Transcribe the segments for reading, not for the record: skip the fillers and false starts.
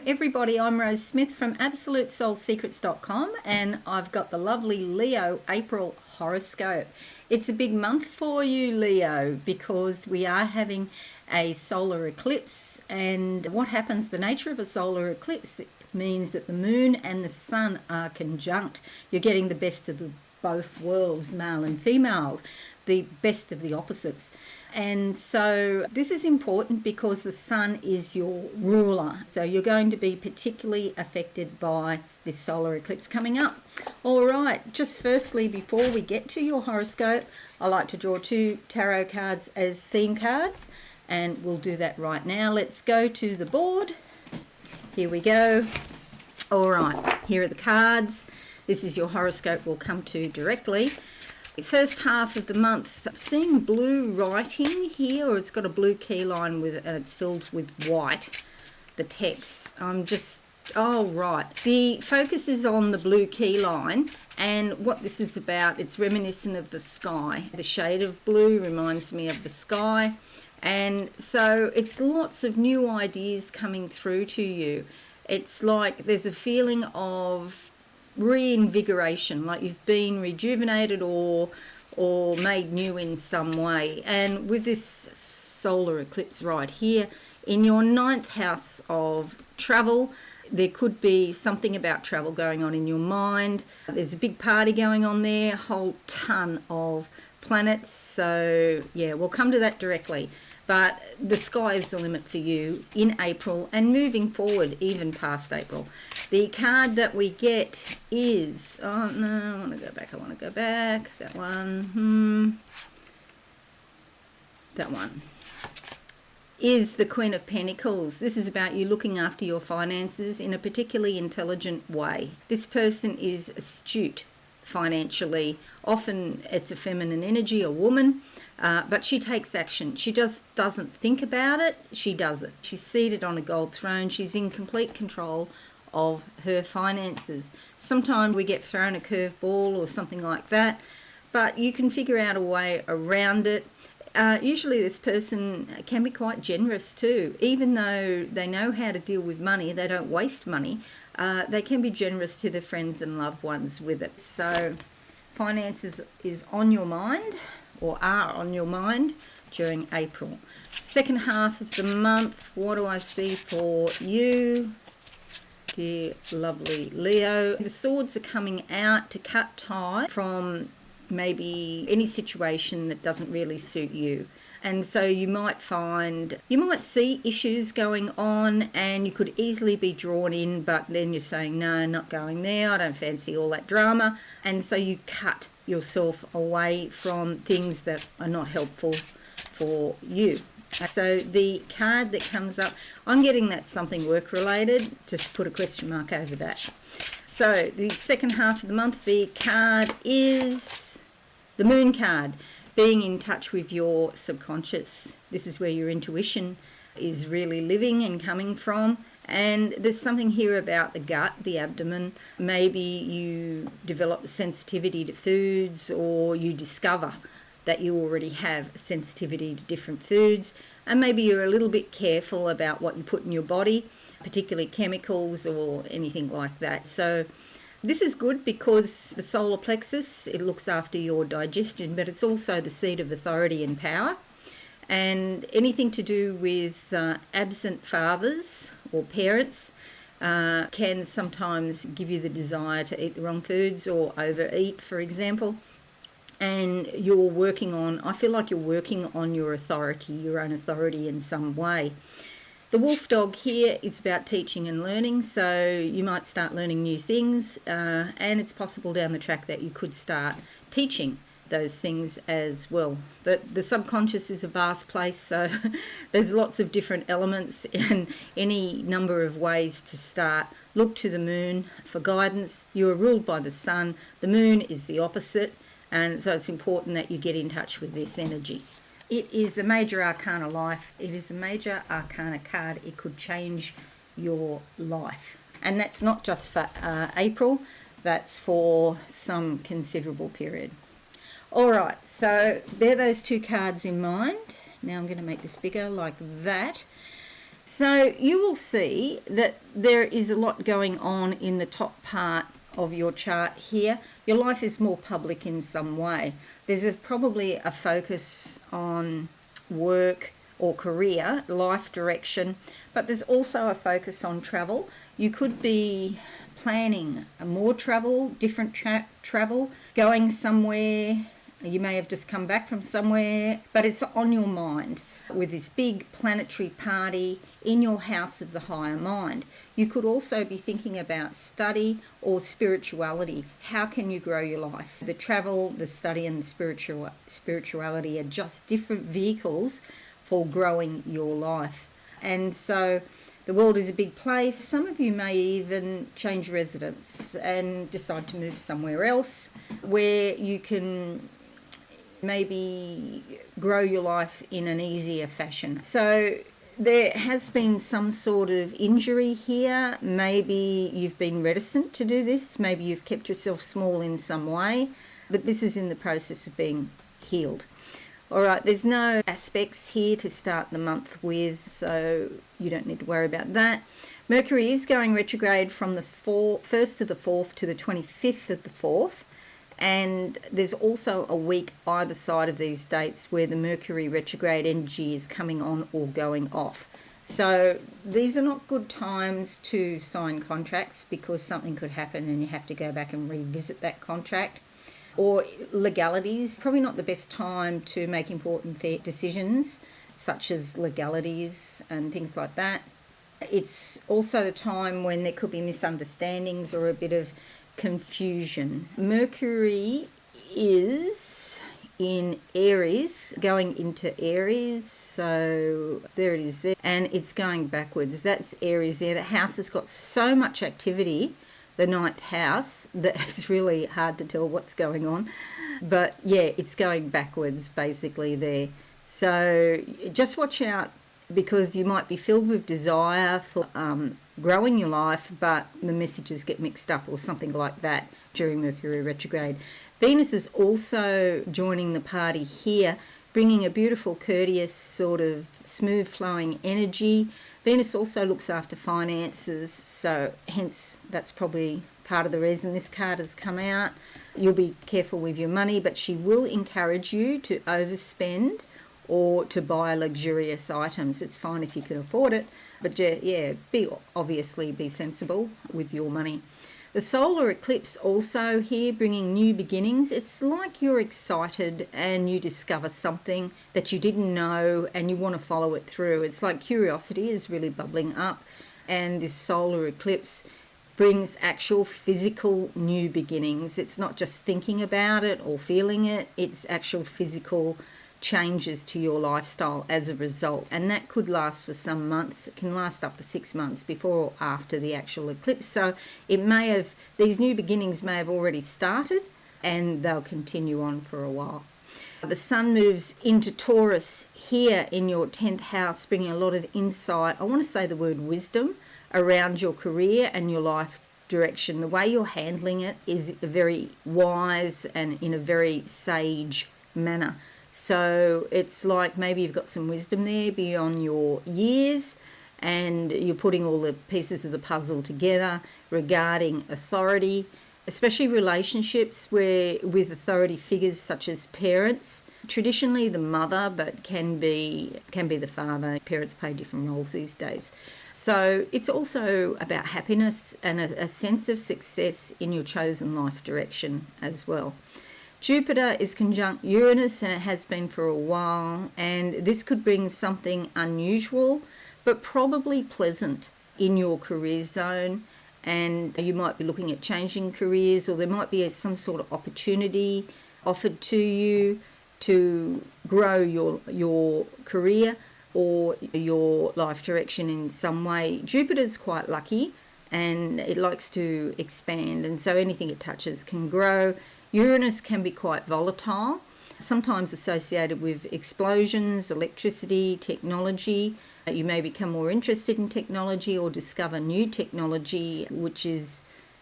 everybody, I'm Rose Smith from AbsoluteSoulSecrets.com, and I've got the lovely Leo April horoscope. It's a big month for you, Leo, because we are having a solar eclipse. And what happens, the nature of a solar eclipse means that the moon and the sun are conjunct. You're getting the best of both worlds, male and female, the best of the opposites. And so this is important because the sun is your ruler. So you're going to be particularly affected by this solar eclipse coming up. All right, just firstly, before we get to your horoscope, I like to draw 2 tarot cards as theme cards, and we'll do that right now. Let's go to the board. Here we go. All right, here are the cards. This is your horoscope we'll come to directly. First half of the month, I'm seeing blue writing here, or it's got a blue key line with, and it's filled with white, the text. Oh right. The focus is on the blue key line, and what this is about, it's reminiscent of the sky. The shade of blue reminds me of the sky, and so it's lots of new ideas coming through to you. It's like there's a feeling of reinvigoration, like you've been rejuvenated or made new in some way. And with this solar eclipse right here in your 9th house of travel, there could be something about travel going on in your mind. There's a big party going on there, a whole ton of planets. So yeah, we'll come to that directly. But the sky is the limit for you in April and moving forward even past April. The card that we get is, oh no, I want to go back, that one, that one is the Queen of Pentacles. This is about you looking after your finances in a particularly intelligent way. This person is astute financially. Often it's a feminine energy, a woman. But she takes action. She just doesn't think about it, she does it. She's seated on a gold throne. She's in complete control of her finances. Sometimes we get thrown a curveball or something like that, but you can figure out a way around it. Usually this person can be quite generous too. Even though they know how to deal with money, they don't waste money, they can be generous to their friends and loved ones with it. So finances is on your mind, or are on your mind during April. Second half of the month, what do I see for you, dear lovely Leo? The swords are coming out to cut tie from maybe any situation that doesn't really suit you. And so you might see issues going on, and you could easily be drawn in, but then you're saying, no, not going there, I don't fancy all that drama. And so you cut yourself away from things that are not helpful for you. So the card that comes up, I'm getting that something work related, just put a question mark over that. So the second half of the month, the card is the Moon card, being in touch with your subconscious. This is where your intuition is really living and coming from. And there's something here about the gut, the abdomen. Maybe you develop sensitivity to foods, or you discover that you already have sensitivity to different foods. And maybe you're a little bit careful about what you put in your body, particularly chemicals or anything like that. So this is good because the solar plexus, it looks after your digestion, but it's also the seat of authority and power. And anything to do with absent fathers or parents can sometimes give you the desire to eat the wrong foods or overeat, for example. And I feel like you're working on your authority, your own authority in some way. The wolf dog here is about teaching and learning, so you might start learning new things, and it's possible down the track that you could start teaching those things as well. But the subconscious is a vast place, so there's lots of different elements and any number of ways to start. Look to the moon for guidance. You are ruled by the sun. The moon is the opposite, and so it's important that you get in touch with this energy. It is a major arcana life. It is a major arcana card. It could change your life. And that's not just for April, that's for some considerable period. All right, so bear those 2 cards in mind. Now I'm going to make this bigger like that. So you will see that there is a lot going on in the top part of your chart here. Your life is more public in some way. There's probably a focus on work or career, life direction, but there's also a focus on travel. You could be planning more travel, different travel, going somewhere. You may have just come back from somewhere, but it's on your mind with this big planetary party in your house of the higher mind. You could also be thinking about study or spirituality. How can you grow your life? The travel, the study, and the spirituality are just different vehicles for growing your life. And so the world is a big place. Some of you may even change residence and decide to move somewhere else where you can maybe grow your life in an easier fashion. So there has been some sort of injury here. Maybe you've been reticent to do this. Maybe you've kept yourself small in some way, but this is in the process of being healed. All right, there's no aspects here to start the month with, so you don't need to worry about that. Mercury is going retrograde from the 1st of the 4th to the 25th of the 4th. And there's also a week either side of these dates where the Mercury retrograde energy is coming on or going off. So these are not good times to sign contracts because something could happen and you have to go back and revisit that contract. Or legalities, probably not the best time to make important decisions such as legalities and things like that. It's also the time when there could be misunderstandings or a bit of confusion. Mercury is in Aries, going into Aries, so there it is there, and it's going backwards. That's Aries there. The house has got so much activity, the 9th house, that it's really hard to tell what's going on. But yeah, it's going backwards basically there. So just watch out because you might be filled with desire for growing your life, but the messages get mixed up or something like that during Mercury retrograde. Venus is also joining the party here, bringing a beautiful, courteous, sort of smooth flowing energy. Venus also looks after finances, so hence that's probably part of the reason this card has come out. You'll be careful with your money, but she will encourage you to overspend or to buy luxurious items. It's fine if you can afford it, but yeah, obviously be sensible with your money. The solar eclipse also here, bringing new beginnings. It's like you're excited and you discover something that you didn't know and you want to follow it through. It's like curiosity is really bubbling up, and this solar eclipse brings actual physical new beginnings. It's not just thinking about it or feeling it, it's actual physical changes to your lifestyle as a result, and that could last for some months. It can last up to 6 months before or after the actual eclipse, so these new beginnings may have already started and they'll continue on for a while. The sun moves into Taurus here in your 10th house, bringing a lot of insight, I want to say the word wisdom, around your career and your life direction. The way you're handling it is very wise and in a very sage manner. So it's like maybe you've got some wisdom there beyond your years and you're putting all the pieces of the puzzle together regarding authority, especially relationships with authority figures such as parents. Traditionally the mother, but can be the father. Parents play different roles these days. So it's also about happiness and a sense of success in your chosen life direction as well. Jupiter is conjunct Uranus, and it has been for a while, and this could bring something unusual but probably pleasant in your career zone, and you might be looking at changing careers, or there might be some sort of opportunity offered to you to grow your career or your life direction in some way. Jupiter's quite lucky and it likes to expand, and so anything it touches can grow. Uranus can be quite volatile, sometimes associated with explosions, electricity, technology. You may become more interested in technology or discover new technology, which is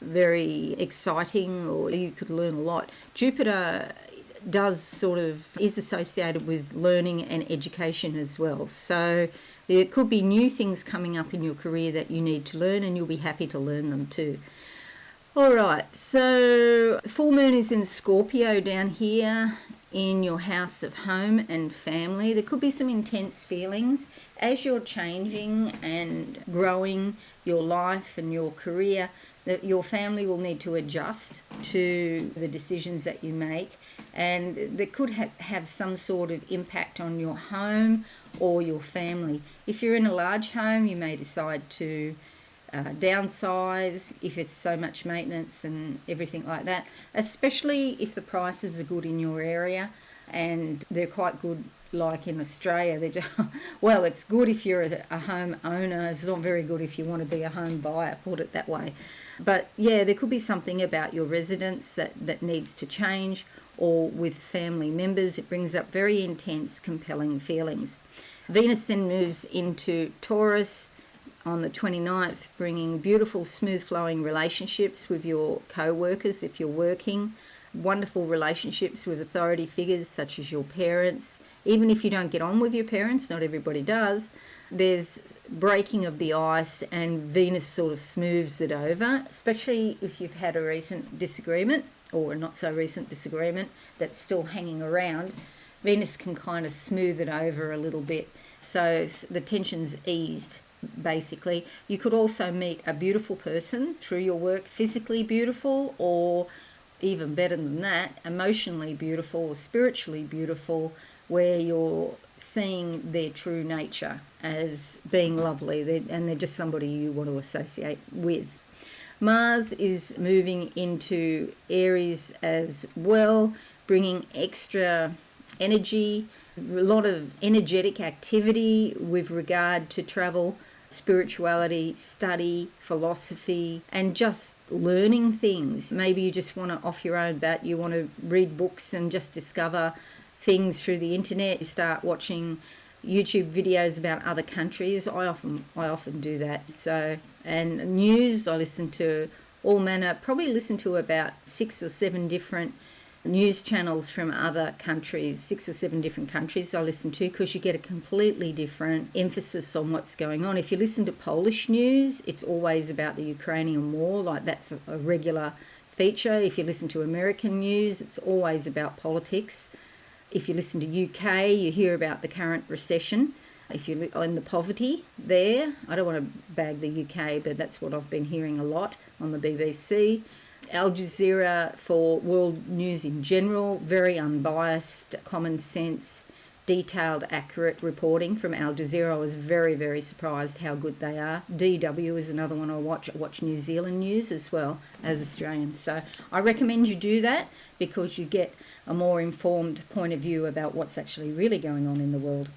very exciting, or you could learn a lot. Jupiter does sort of is associated with learning and education as well. So there could be new things coming up in your career that you need to learn, and you'll be happy to learn them too. All right, so full moon is in Scorpio down here in your house of home and family. There could be some intense feelings as you're changing and growing your life and your career, that your family will need to adjust to the decisions that you make, and that could have some sort of impact on your home or your family. If you're in a large home, you may decide to downsize if it's so much maintenance and everything like that, especially if the prices are good in your area, and they're quite good like in Australia. They're just, well, it's good if you're a home owner. It's not very good if you want to be a home buyer, put it that way. But yeah, there could be something about your residence that needs to change, or with family members. It brings up very intense, compelling feelings. Venus then moves into Taurus on the 29th, bringing beautiful, smooth-flowing relationships with your co-workers if you're working, wonderful relationships with authority figures such as your parents. Even if you don't get on with your parents, not everybody does, there's breaking of the ice, and Venus sort of smooths it over, especially if you've had a recent disagreement or a not so recent disagreement that's still hanging around. Venus can kind of smooth it over a little bit, so the tension's eased. Basically, you could also meet a beautiful person through your work, physically beautiful, or even better than that, emotionally beautiful or spiritually beautiful, where you're seeing their true nature as being lovely, and they're just somebody you want to associate with. Mars is moving into Aries as well, bringing extra energy, a lot of energetic activity with regard to travel, spirituality, study, philosophy, and just learning things. Maybe you just want to, off your own bat, you want to read books and just discover things through the internet. You start watching YouTube videos about other countries. I often do that. So, and news, I listen to all manner, probably listen to about 6 or 7 different news channels from other countries, 6 or 7 different countries I listen to, because you get a completely different emphasis on what's going on. If you listen to Polish news, it's always about the Ukrainian war, like that's a regular feature. If you listen to American news, it's always about politics. If you listen to UK, you hear about the current recession. If you in the poverty there, I don't want to bag the UK, but that's what I've been hearing a lot on the BBC. Al Jazeera for world news in general, very unbiased, common sense, detailed, accurate reporting from Al Jazeera. I was very, very surprised how good they are. DW is another one I watch. I watch New Zealand news as well as Australian. So I recommend you do that, because you get a more informed point of view about what's actually really going on in the world.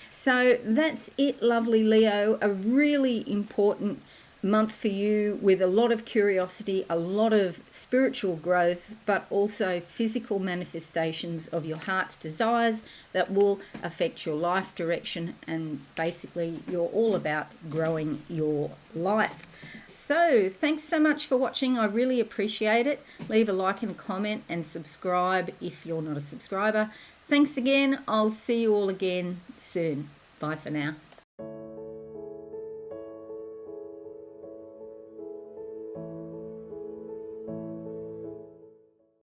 So that's it, lovely Leo. A really important month for you, with a lot of curiosity, a lot of spiritual growth, but also physical manifestations of your heart's desires that will affect your life direction, and basically you're all about growing your life. So thanks so much for watching. I really appreciate it. Leave a like and a comment, and subscribe if you're not a subscriber. Thanks again. I'll see you all again soon. Bye for now.